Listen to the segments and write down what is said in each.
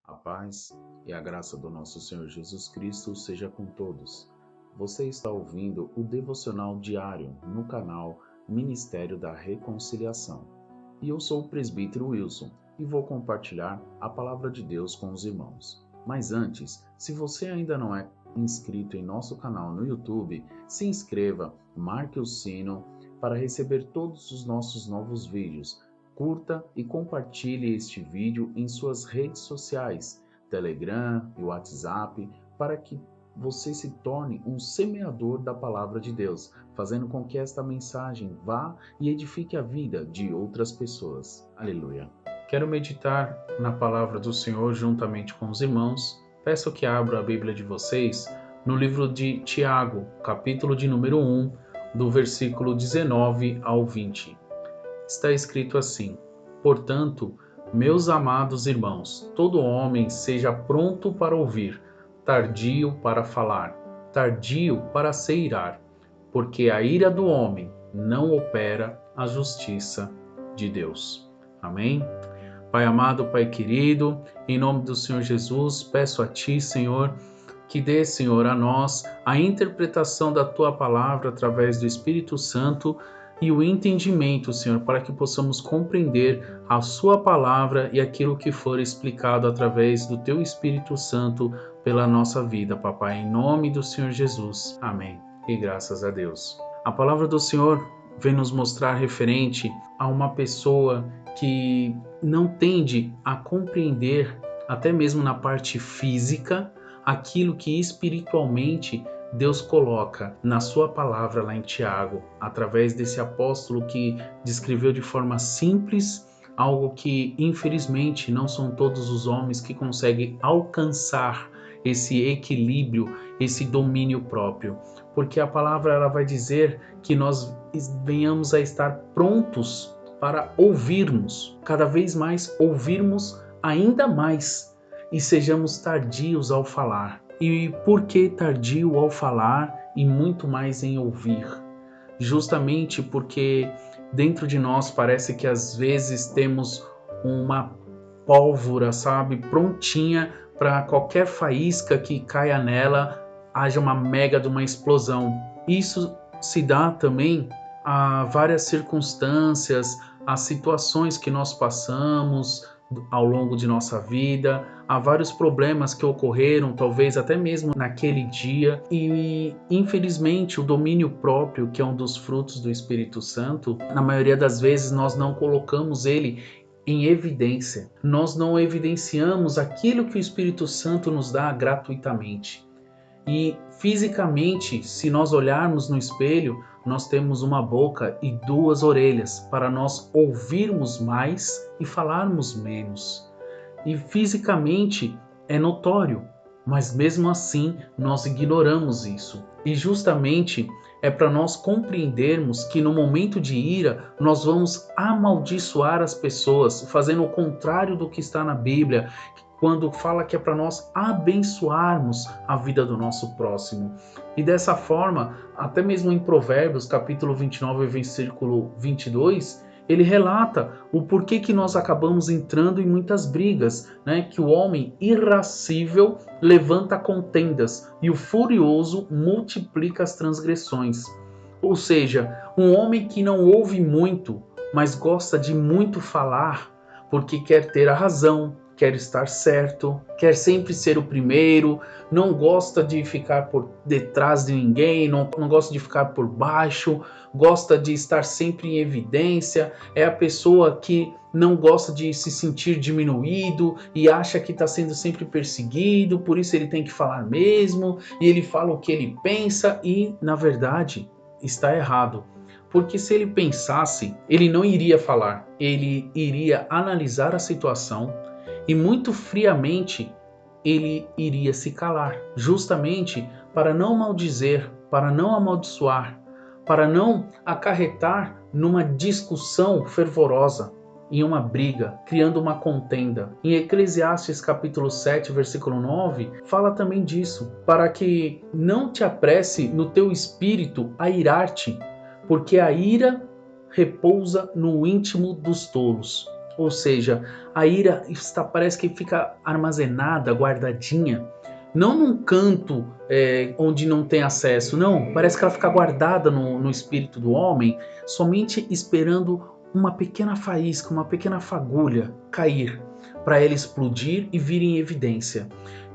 A paz e a graça do nosso Senhor Jesus Cristo seja com todos. Você está ouvindo o devocional diário no canal Ministério da Reconciliação. E eu sou o presbítero Wilson e vou compartilhar a palavra de Deus com os irmãos. Mas antes, se você ainda não é inscrito em nosso canal no YouTube, se inscreva, marque o sino para receber todos os nossos novos vídeos. Curta e compartilhe este vídeo em suas redes sociais, Telegram e WhatsApp, para que você se torne um semeador da palavra de Deus, fazendo com que esta mensagem vá e edifique a vida de outras pessoas. Aleluia. Quero meditar na palavra do Senhor juntamente com os irmãos. Peço que abram a Bíblia de vocês no livro de Tiago, capítulo de número 1, do versículo 19 ao 20. Está escrito assim: Portanto, meus amados irmãos, todo homem seja pronto para ouvir, tardio para falar, tardio para se irar, porque a ira do homem não opera a justiça de Deus. Amém? Pai amado, Pai querido, em nome do Senhor Jesus, peço a Ti, Senhor, que dê, Senhor, a nós a interpretação da Tua palavra através do Espírito Santo e o entendimento, Senhor, para que possamos compreender a Sua palavra e aquilo que for explicado através do Teu Espírito Santo pela nossa vida, Papai, em nome do Senhor Jesus. Amém. E graças a Deus. A palavra do Senhor vem nos mostrar referente a uma pessoa que não tende a compreender, até mesmo na parte física, aquilo que espiritualmente Deus coloca na sua palavra lá em Tiago, através desse apóstolo que descreveu de forma simples algo que, infelizmente, não são todos os homens que conseguem alcançar esse equilíbrio, esse domínio próprio. Porque a palavra ela vai dizer que nós venhamos a estar prontos para ouvirmos, cada vez mais ouvirmos ainda mais e sejamos tardios ao falar. E por que tardio ao falar e muito mais em ouvir? Justamente porque dentro de nós parece que às vezes temos uma pólvora, sabe, prontinha para qualquer faísca que caia nela, haja uma mega de uma explosão. Isso se dá também a várias circunstâncias, a situações que nós passamos ao longo de nossa vida, há vários problemas que ocorreram, talvez até mesmo naquele dia, e infelizmente o domínio próprio, que é um dos frutos do Espírito Santo, na maioria das vezes nós não colocamos ele em evidência, nós não evidenciamos aquilo que o Espírito Santo nos dá gratuitamente. E fisicamente, se nós olharmos no espelho, nós temos uma boca e duas orelhas para nós ouvirmos mais e falarmos menos. E fisicamente é notório, mas mesmo assim nós ignoramos isso. E justamente é para nós compreendermos que no momento de ira nós vamos amaldiçoar as pessoas, fazendo o contrário do que está na Bíblia, quando fala que é para nós abençoarmos a vida do nosso próximo. E dessa forma, até mesmo em Provérbios, capítulo 29, versículo 22, ele relata o porquê que nós acabamos entrando em muitas brigas, né? Que o homem irascível levanta contendas e o furioso multiplica as transgressões. Ou seja, um homem que não ouve muito, mas gosta de muito falar, porque quer ter a razão, quer estar certo, quer sempre ser o primeiro, não gosta de ficar por detrás de ninguém, não gosta de ficar por baixo, gosta de estar sempre em evidência, é a pessoa que não gosta de se sentir diminuído e acha que está sendo sempre perseguido, por isso ele tem que falar mesmo, e ele fala o que ele pensa e, na verdade, está errado. Porque se ele pensasse, ele não iria falar, ele iria analisar a situação, e muito friamente ele iria se calar, justamente para não maldizer, para não amaldiçoar, para não acarretar numa discussão fervorosa, em uma briga, criando uma contenda. Em Eclesiastes capítulo 7, versículo 9, fala também disso, para que não te apresse no teu espírito a irar-te, porque a ira repousa no íntimo dos tolos. Ou seja, a ira parece que fica armazenada, guardadinha, não num canto onde não tem acesso, não, parece que ela fica guardada no espírito do homem, somente esperando uma pequena faísca, uma pequena fagulha cair, para ela explodir e vir em evidência.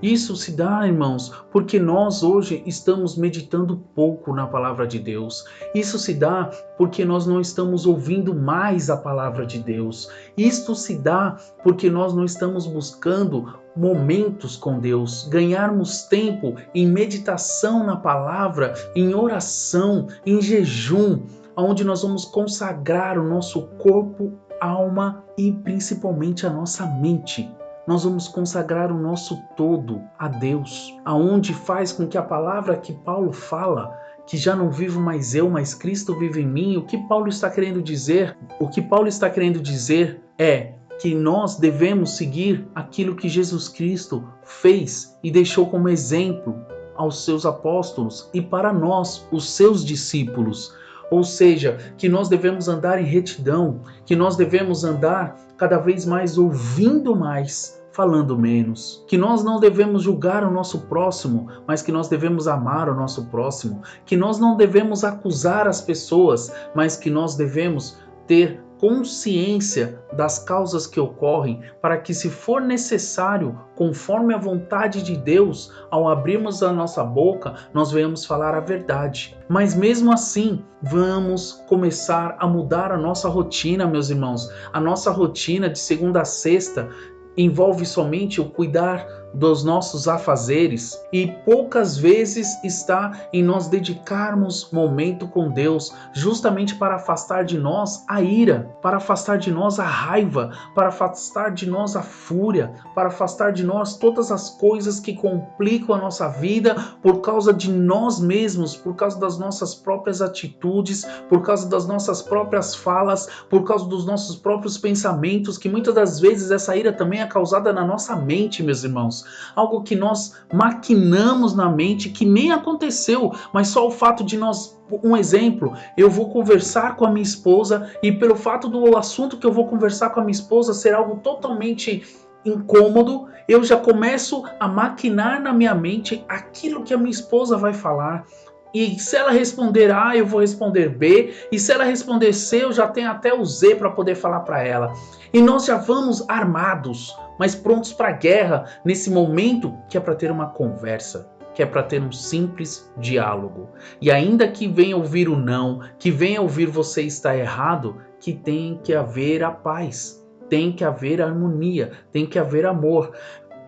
Isso se dá, irmãos, porque nós hoje estamos meditando pouco na palavra de Deus. Isso se dá porque nós não estamos ouvindo mais a palavra de Deus. Isto se dá porque nós não estamos buscando momentos com Deus, ganharmos tempo em meditação na palavra, em oração, em jejum, onde nós vamos consagrar o nosso corpo, alma e principalmente a nossa mente. Nós vamos consagrar o nosso todo a Deus, aonde faz com que a palavra que Paulo fala, que já não vivo mais eu, mas Cristo vive em mim, o que Paulo está querendo dizer? O que Paulo está querendo dizer é que nós devemos seguir aquilo que Jesus Cristo fez e deixou como exemplo aos seus apóstolos e para nós, os seus discípulos. Ou seja, que nós devemos andar em retidão, que nós devemos andar cada vez mais ouvindo mais, falando menos. Que nós não devemos julgar o nosso próximo, mas que nós devemos amar o nosso próximo. Que nós não devemos acusar as pessoas, mas que nós devemos ter consciência das causas que ocorrem, para que, se for necessário, conforme a vontade de Deus, ao abrirmos a nossa boca, nós venhamos falar a verdade. Mas mesmo assim, vamos começar a mudar a nossa rotina, meus irmãos. A nossa rotina de segunda a sexta envolve somente o cuidar dos nossos afazeres e poucas vezes está em nós dedicarmos momento com Deus, justamente para afastar de nós a ira, para afastar de nós a raiva, para afastar de nós a fúria, para afastar de nós todas as coisas que complicam a nossa vida por causa de nós mesmos, por causa das nossas próprias atitudes, por causa das nossas próprias falas, por causa dos nossos próprios pensamentos, que muitas das vezes essa ira também é causada na nossa mente, meus irmãos. Algo que nós maquinamos na mente, que nem aconteceu, mas só o fato de nós, um exemplo, eu vou conversar com a minha esposa e pelo fato do assunto que eu vou conversar com a minha esposa ser algo totalmente incômodo, eu já começo a maquinar na minha mente aquilo que a minha esposa vai falar. E se ela responder A, eu vou responder B. E se ela responder C, eu já tenho até o Z para poder falar para ela. E nós já vamos armados, mas prontos para a guerra, nesse momento que é para ter uma conversa, que é para ter um simples diálogo. E ainda que venha ouvir o não, que venha ouvir você está errado, que tem que haver a paz, tem que haver harmonia, tem que haver amor.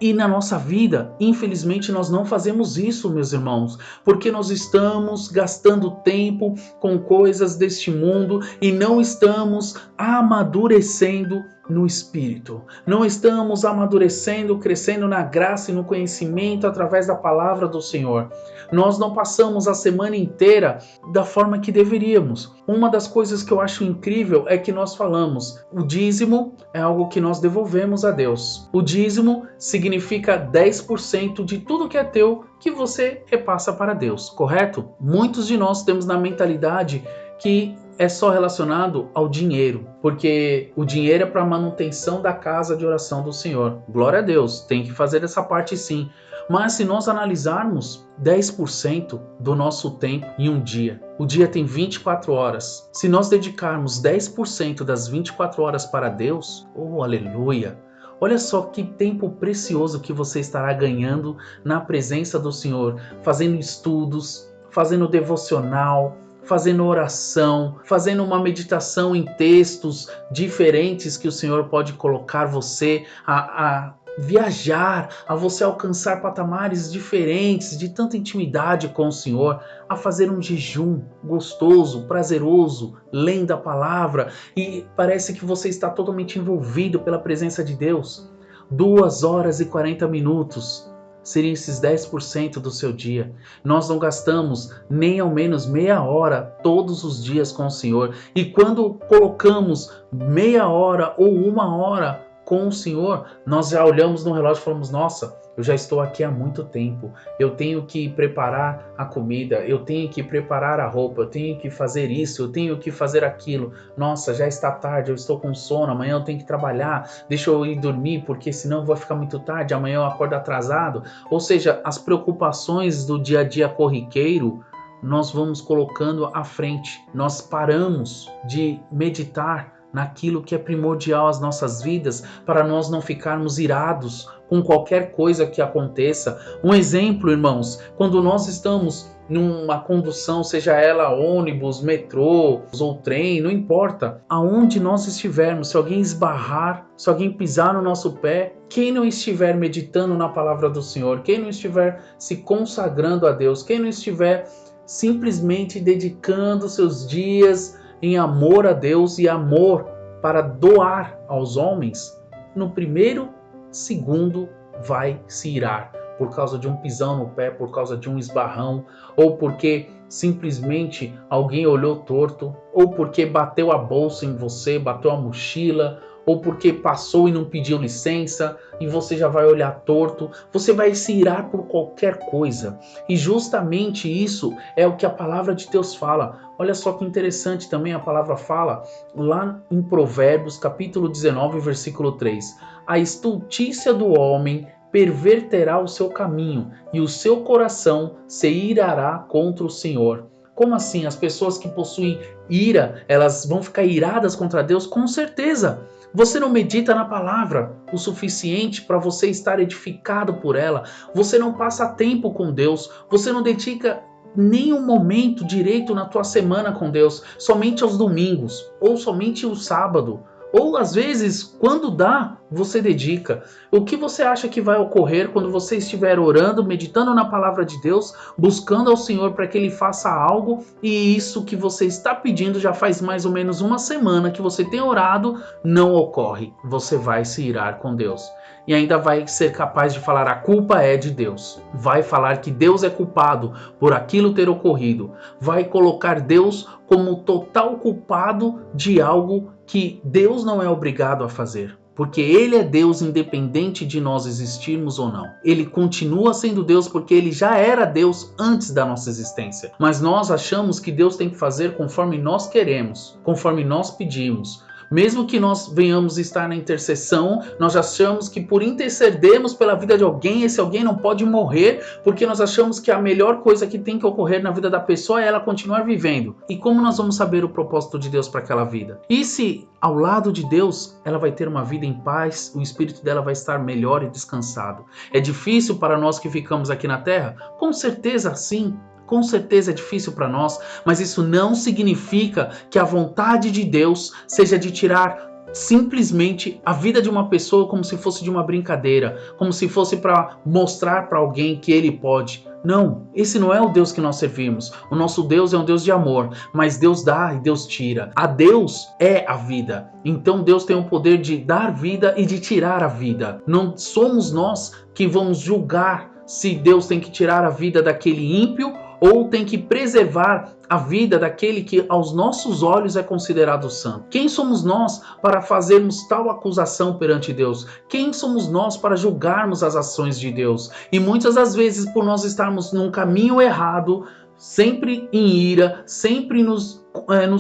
E na nossa vida, infelizmente, nós não fazemos isso, meus irmãos, porque nós estamos gastando tempo com coisas deste mundo e não estamos amadurecendo no Espírito. Não estamos amadurecendo, crescendo na graça e no conhecimento através da palavra do Senhor. Nós não passamos a semana inteira da forma que deveríamos. Uma das coisas que eu acho incrível é que nós falamos, o dízimo é algo que nós devolvemos a Deus. O dízimo significa 10% de tudo que é teu que você repassa para Deus, correto? Muitos de nós temos na mentalidade que é só relacionado ao dinheiro, porque o dinheiro é para a manutenção da casa de oração do Senhor. Glória a Deus, tem que fazer essa parte sim. Mas se nós analisarmos 10% do nosso tempo em um dia, o dia tem 24 horas. Se nós dedicarmos 10% das 24 horas para Deus, oh aleluia! Olha só que tempo precioso que você estará ganhando na presença do Senhor, fazendo estudos, fazendo devocional, fazendo oração, fazendo uma meditação em textos diferentes que o Senhor pode colocar você a viajar, a você alcançar patamares diferentes de tanta intimidade com o Senhor, a fazer um jejum gostoso, prazeroso, lendo a palavra e parece que você está totalmente envolvido pela presença de Deus. 2 horas e 40 minutos. Seriam esses 10% do seu dia. Nós não gastamos nem ao menos meia hora todos os dias com o Senhor. E quando colocamos meia hora ou 1 hora com o Senhor, nós já olhamos no relógio e falamos, nossa, eu já estou aqui há muito tempo, eu tenho que preparar a comida, eu tenho que preparar a roupa, eu tenho que fazer isso, eu tenho que fazer aquilo. Nossa, já está tarde, eu estou com sono, amanhã eu tenho que trabalhar, deixa eu ir dormir, porque senão vai ficar muito tarde, amanhã eu acordo atrasado. Ou seja, as preocupações do dia a dia corriqueiro, nós vamos colocando à frente. Nós paramos de meditar naquilo que é primordial às nossas vidas, para nós não ficarmos irados com qualquer coisa que aconteça. Um exemplo, irmãos, quando nós estamos numa condução, seja ela ônibus, metrô ou trem, não importa, aonde nós estivermos, se alguém esbarrar, se alguém pisar no nosso pé, quem não estiver meditando na palavra do Senhor, quem não estiver se consagrando a Deus, quem não estiver simplesmente dedicando seus dias em amor a Deus e amor para doar aos homens, no primeiro segundo vai se irar por causa de um pisão no pé, por causa de um esbarrão, ou porque simplesmente alguém olhou torto, ou porque bateu a bolsa em você, bateu a mochila, ou porque passou e não pediu licença, e você já vai olhar torto, você vai se irar por qualquer coisa. E justamente isso é o que a palavra de Deus fala. Olha só que interessante também a palavra fala, lá em Provérbios, capítulo 19, versículo 3. A estultícia do homem perverterá o seu caminho, e o seu coração se irará contra o Senhor. Como assim? As pessoas que possuem ira, elas vão ficar iradas contra Deus? Com certeza. Você não medita na palavra o suficiente para você estar edificado por ela. Você não passa tempo com Deus. Você não dedica nenhum momento direito na tua semana com Deus. Somente aos domingos ou somente o sábado. Ou às vezes, quando dá, você dedica. O que você acha que vai ocorrer quando você estiver orando, meditando na palavra de Deus, buscando ao Senhor para que Ele faça algo, e isso que você está pedindo já faz mais ou menos uma semana que você tem orado, não ocorre. Você vai se irar com Deus. E ainda vai ser capaz de falar a culpa é de Deus. Vai falar que Deus é culpado por aquilo ter ocorrido. Vai colocar Deus como total culpado de algo que Deus não é obrigado a fazer. Porque Ele é Deus independente de nós existirmos ou não. Ele continua sendo Deus porque Ele já era Deus antes da nossa existência. Mas nós achamos que Deus tem que fazer conforme nós queremos, conforme nós pedimos. Mesmo que nós venhamos estar na intercessão, nós achamos que por intercedermos pela vida de alguém, esse alguém não pode morrer, porque nós achamos que a melhor coisa que tem que ocorrer na vida da pessoa é ela continuar vivendo. E como nós vamos saber o propósito de Deus para aquela vida? E se ao lado de Deus ela vai ter uma vida em paz, o espírito dela vai estar melhor e descansado? É difícil para nós que ficamos aqui na terra? Com certeza sim. Com certeza é difícil para nós, mas isso não significa que a vontade de Deus seja de tirar simplesmente a vida de uma pessoa como se fosse de uma brincadeira, como se fosse para mostrar para alguém que ele pode. Não, esse não é o Deus que nós servimos. O nosso Deus é um Deus de amor, mas Deus dá e Deus tira. A Deus é a vida. Então Deus tem o poder de dar vida e de tirar a vida. Não somos nós que vamos julgar se Deus tem que tirar a vida daquele ímpio ou tem que preservar a vida daquele que aos nossos olhos é considerado santo. Quem somos nós para fazermos tal acusação perante Deus? Quem somos nós para julgarmos as ações de Deus? E muitas das vezes, por nós estarmos num caminho errado, sempre em ira, sempre nos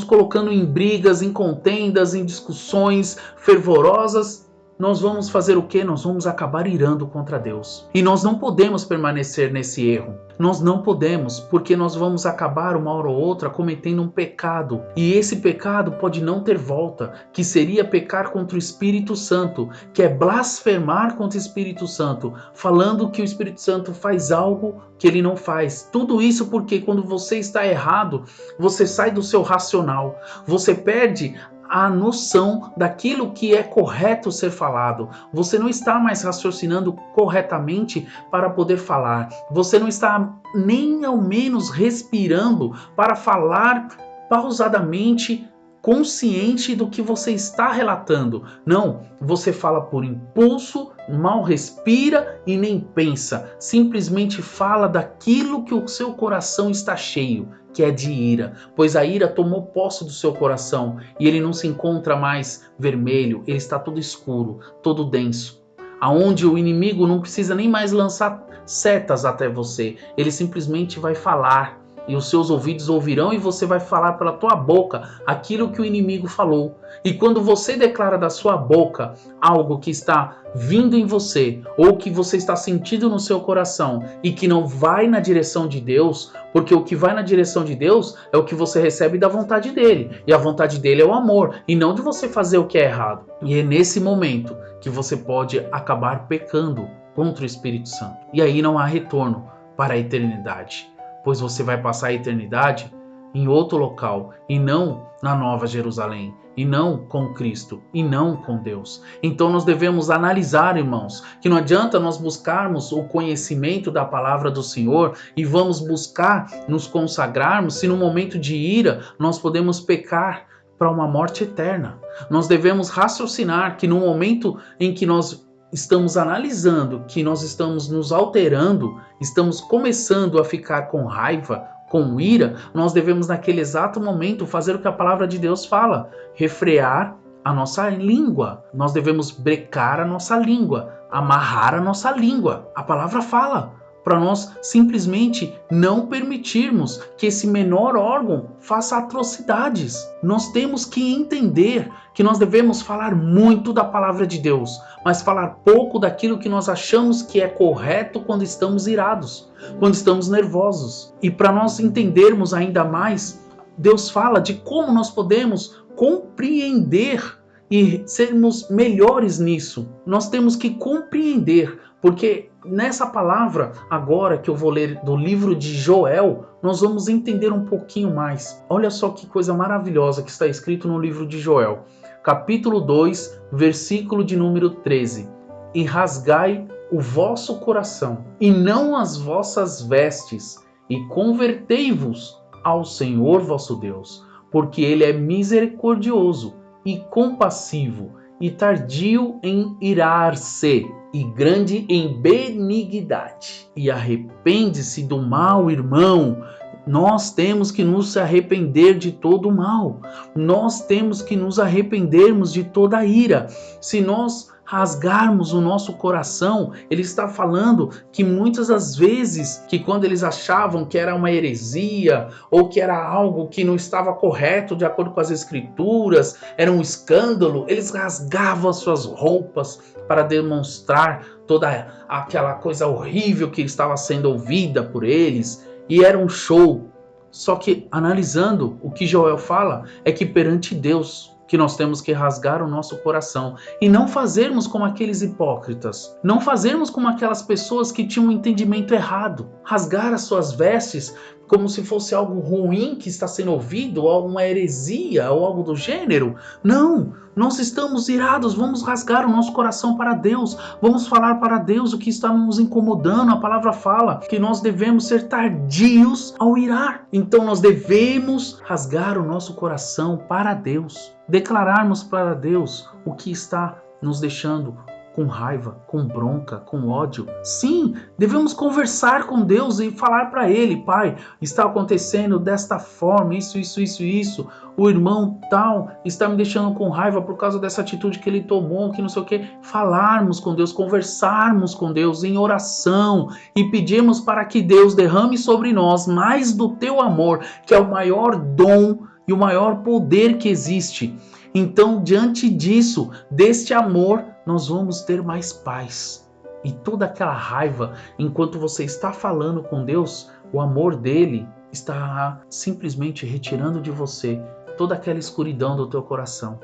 colocando em brigas, em contendas, em discussões fervorosas, nós vamos fazer o quê? Nós vamos acabar irando contra Deus. E nós não podemos permanecer nesse erro. Nós não podemos, porque nós vamos acabar uma hora ou outra cometendo um pecado. E esse pecado pode não ter volta, que seria pecar contra o Espírito Santo, que é blasfemar contra o Espírito Santo, falando que o Espírito Santo faz algo que ele não faz. Tudo isso porque quando você está errado, você sai do seu racional, você perde a noção daquilo que é correto ser falado. Você não está mais raciocinando corretamente para poder falar. Você não está nem ao menos respirando para falar pausadamente consciente do que você está relatando. Não, você fala por impulso, mal respira e nem pensa. Simplesmente fala daquilo que o seu coração está cheio, que é de ira, pois a ira tomou posse do seu coração e ele não se encontra mais vermelho, ele está todo escuro, todo denso, aonde o inimigo não precisa nem mais lançar setas até você, ele simplesmente vai falar e os seus ouvidos ouvirão e você vai falar pela tua boca aquilo que o inimigo falou. E quando você declara da sua boca algo que está vindo em você ou que você está sentindo no seu coração e que não vai na direção de Deus, porque o que vai na direção de Deus é o que você recebe da vontade dele. E a vontade dele é o amor e não de você fazer o que é errado. E é nesse momento que você pode acabar pecando contra o Espírito Santo. E aí não há retorno para a eternidade, pois você vai passar a eternidade em outro local, e não na Nova Jerusalém, e não com Cristo, e não com Deus. Então nós devemos analisar, irmãos, que não adianta nós buscarmos o conhecimento da palavra do Senhor e vamos buscar nos consagrarmos se no momento de ira nós podemos pecar para uma morte eterna. Nós devemos raciocinar que no momento em que nós estamos analisando, que nós estamos nos alterando, estamos começando a ficar com raiva, com ira, nós devemos naquele exato momento fazer o que a palavra de Deus fala, refrear a nossa língua. Nós devemos brecar a nossa língua, amarrar a nossa língua. A palavra fala para nós simplesmente não permitirmos que esse menor órgão faça atrocidades. Nós temos que entender que nós devemos falar muito da palavra de Deus, mas falar pouco daquilo que nós achamos que é correto quando estamos irados, quando estamos nervosos. E para nós entendermos ainda mais, Deus fala de como nós podemos compreender e sermos melhores nisso. Nós temos que compreender, porque nessa palavra agora que eu vou ler do livro de Joel, nós vamos entender um pouquinho mais. Olha só que coisa maravilhosa que está escrito no livro de Joel, capítulo 2, versículo de número 13. E rasgai o vosso coração, e não as vossas vestes, e convertei-vos ao Senhor vosso Deus, porque ele é misericordioso e compassivo, e tardio em irar-se, e grande em benignidade. E arrepende-se do mal, irmão. Nós temos que nos arrepender de todo o mal. Nós temos que nos arrependermos de toda a ira. Se nós rasgarmos o nosso coração, ele está falando que muitas das vezes, que quando eles achavam que era uma heresia, ou que era algo que não estava correto de acordo com as escrituras, era um escândalo, eles rasgavam as suas roupas para demonstrar toda aquela coisa horrível que estava sendo ouvida por eles, e era um show. Só que, analisando o que Joel fala, é que perante Deus, que nós temos que rasgar o nosso coração e não fazermos como aqueles hipócritas, não fazermos como aquelas pessoas que tinham um entendimento errado, rasgar as suas vestes como se fosse algo ruim que está sendo ouvido, ou uma heresia, ou algo do gênero. Não, nós estamos irados, vamos rasgar o nosso coração para Deus, vamos falar para Deus o que está nos incomodando. A palavra fala que nós devemos ser tardios ao irar, então nós devemos rasgar o nosso coração para Deus, declararmos para Deus o que está nos deixando com raiva, com bronca, com ódio. Sim, devemos conversar com Deus e falar para Ele: Pai, está acontecendo desta forma, isso. O irmão tal está me deixando com raiva por causa dessa atitude que ele tomou, que não sei o que. Falarmos com Deus, conversarmos com Deus em oração e pedirmos para que Deus derrame sobre nós mais do teu amor, que é o maior dom e o maior poder que existe. Então, diante disso, deste amor, nós vamos ter mais paz. E toda aquela raiva, enquanto você está falando com Deus, o amor dele está simplesmente retirando de você toda aquela escuridão do teu coração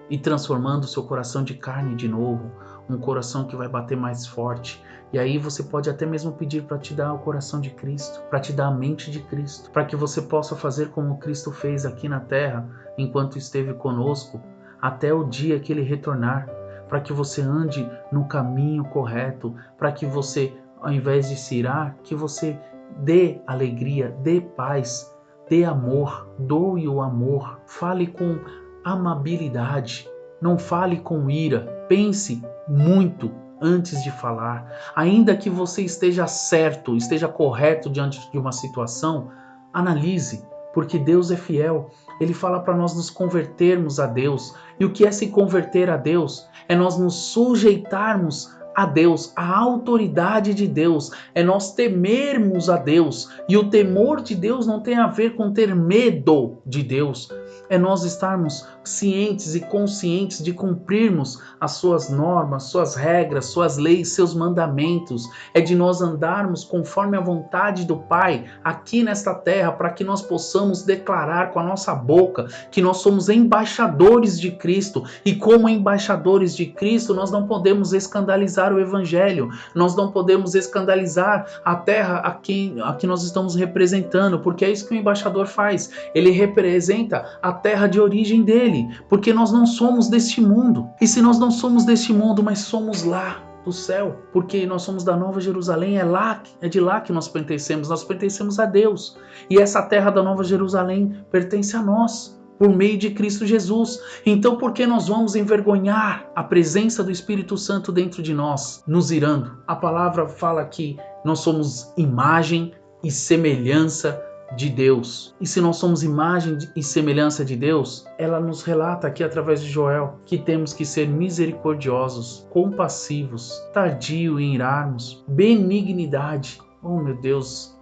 e transformando o seu coração de carne de novo, um coração que vai bater mais forte. E aí você pode até mesmo pedir para te dar o coração de Cristo, para te dar a mente de Cristo, para que você possa fazer como Cristo fez aqui na terra, enquanto esteve conosco, até o dia que ele retornar, para que você ande no caminho correto, para que você, ao invés de se irar, que você dê alegria, dê paz, dê amor, doe o amor, fale com amabilidade. Não fale com ira. Pense muito antes de falar. Ainda que você esteja certo, esteja correto diante de uma situação, analise, porque Deus é fiel. Ele fala para nós nos convertermos a Deus. E o que é se converter a Deus? É nós nos sujeitarmos a Deus, a autoridade de Deus, é nós temermos a Deus. E o temor de Deus não tem a ver com ter medo de Deus, é nós estarmos cientes e conscientes de cumprirmos as suas normas, suas regras, suas leis, seus mandamentos. É de nós andarmos conforme a vontade do Pai aqui nesta terra, para que nós possamos declarar com a nossa boca que nós somos embaixadores de Cristo. E como embaixadores de Cristo, nós não podemos escandalizar o Evangelho, nós não podemos escandalizar a terra a que nós estamos representando, porque é isso que o embaixador faz. Ele representa a terra de origem dele, porque nós não somos deste mundo. E se nós não somos deste mundo, mas somos lá do céu, porque nós somos da Nova Jerusalém, é de lá que nós pertencemos a Deus. E essa terra da Nova Jerusalém pertence a nós, por meio de Cristo Jesus. Então por que nós vamos envergonhar a presença do Espírito Santo dentro de nós, nos irando? A palavra fala que nós somos imagem e semelhança de Deus. E se nós somos imagem e semelhança de Deus, ela nos relata aqui através de Joel que temos que ser misericordiosos, compassivos, tardio em irarmos, benignidade. Oh meu Deus!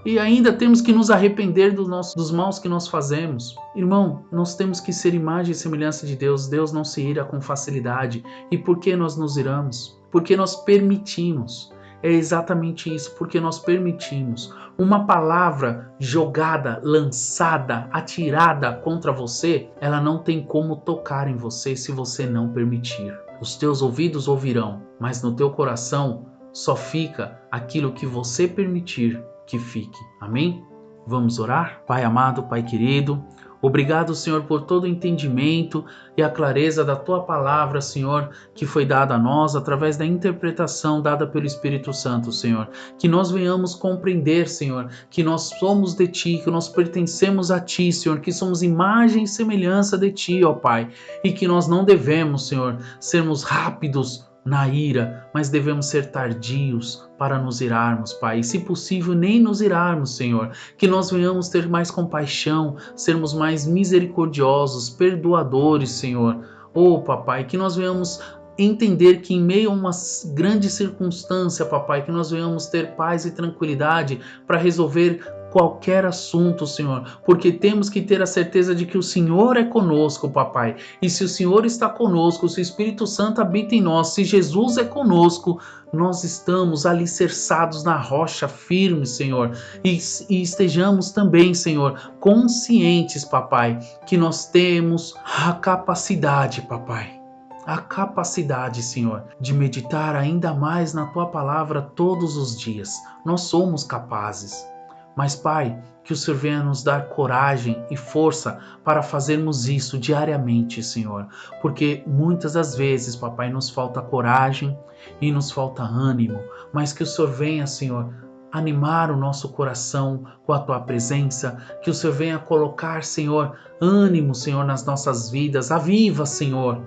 E ainda temos que nos arrepender dos maus que nós fazemos. Irmão, nós temos que ser imagem e semelhança de Deus. Deus não se ira com facilidade. E por que nós nos iramos? Porque nós permitimos. É exatamente isso, porque nós permitimos. Uma palavra jogada, lançada, atirada contra você, ela não tem como tocar em você se você não permitir. Os teus ouvidos ouvirão, mas no teu coração só fica aquilo que você permitir que fique. Amém? Vamos orar? Pai amado, Pai querido, obrigado, Senhor, por todo o entendimento e a clareza da Tua palavra, Senhor, que foi dada a nós através da interpretação dada pelo Espírito Santo, Senhor. Que nós venhamos compreender, Senhor, que nós somos de Ti, que nós pertencemos a Ti, Senhor, que somos imagem e semelhança de Ti, ó Pai, e que nós não devemos, Senhor, sermos rápidos na ira, mas devemos ser tardios para nos irarmos, Pai, e se possível nem nos irarmos, Senhor, que nós venhamos ter mais compaixão, sermos mais misericordiosos, perdoadores, Senhor. Oh, Papai, que nós venhamos entender que em meio a uma grande circunstância, Papai, que nós venhamos ter paz e tranquilidade para resolver qualquer assunto, Senhor, porque temos que ter a certeza de que o Senhor é conosco, Papai. E se o Senhor está conosco, se o Espírito Santo habita em nós, se Jesus é conosco, nós estamos alicerçados na rocha firme, Senhor. E estejamos também, Senhor, conscientes, Papai, que nós temos a capacidade, Papai, a capacidade, Senhor, de meditar ainda mais na Tua palavra todos os dias. Nós somos capazes. Mas, Pai, que o Senhor venha nos dar coragem e força para fazermos isso diariamente, Senhor. Porque muitas das vezes, Papai, nos falta coragem e nos falta ânimo. Mas que o Senhor venha, Senhor, animar o nosso coração com a Tua presença. Que o Senhor venha colocar, Senhor, ânimo, Senhor, nas nossas vidas. Aviva, Senhor.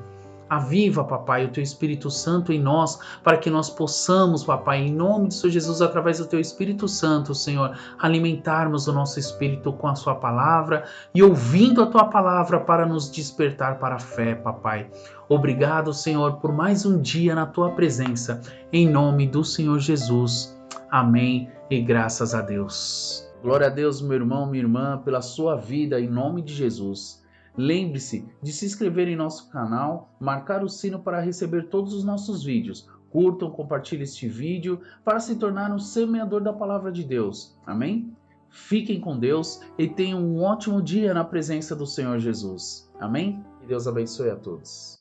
Aviva, Papai, o Teu Espírito Santo em nós, para que nós possamos, Papai, em nome de Senhor Jesus, através do Teu Espírito Santo, Senhor, alimentarmos o nosso espírito com a Sua palavra e ouvindo a Tua palavra para nos despertar para a fé, Papai. Obrigado, Senhor, por mais um dia na Tua presença, em nome do Senhor Jesus. Amém e graças a Deus. Glória a Deus, meu irmão, minha irmã, pela sua vida, em nome de Jesus. Lembre-se de se inscrever em nosso canal, marcar o sino para receber todos os nossos vídeos. Curtam, compartilhem este vídeo para se tornar um semeador da palavra de Deus. Amém? Fiquem com Deus e tenham um ótimo dia na presença do Senhor Jesus. Amém? Que Deus abençoe a todos.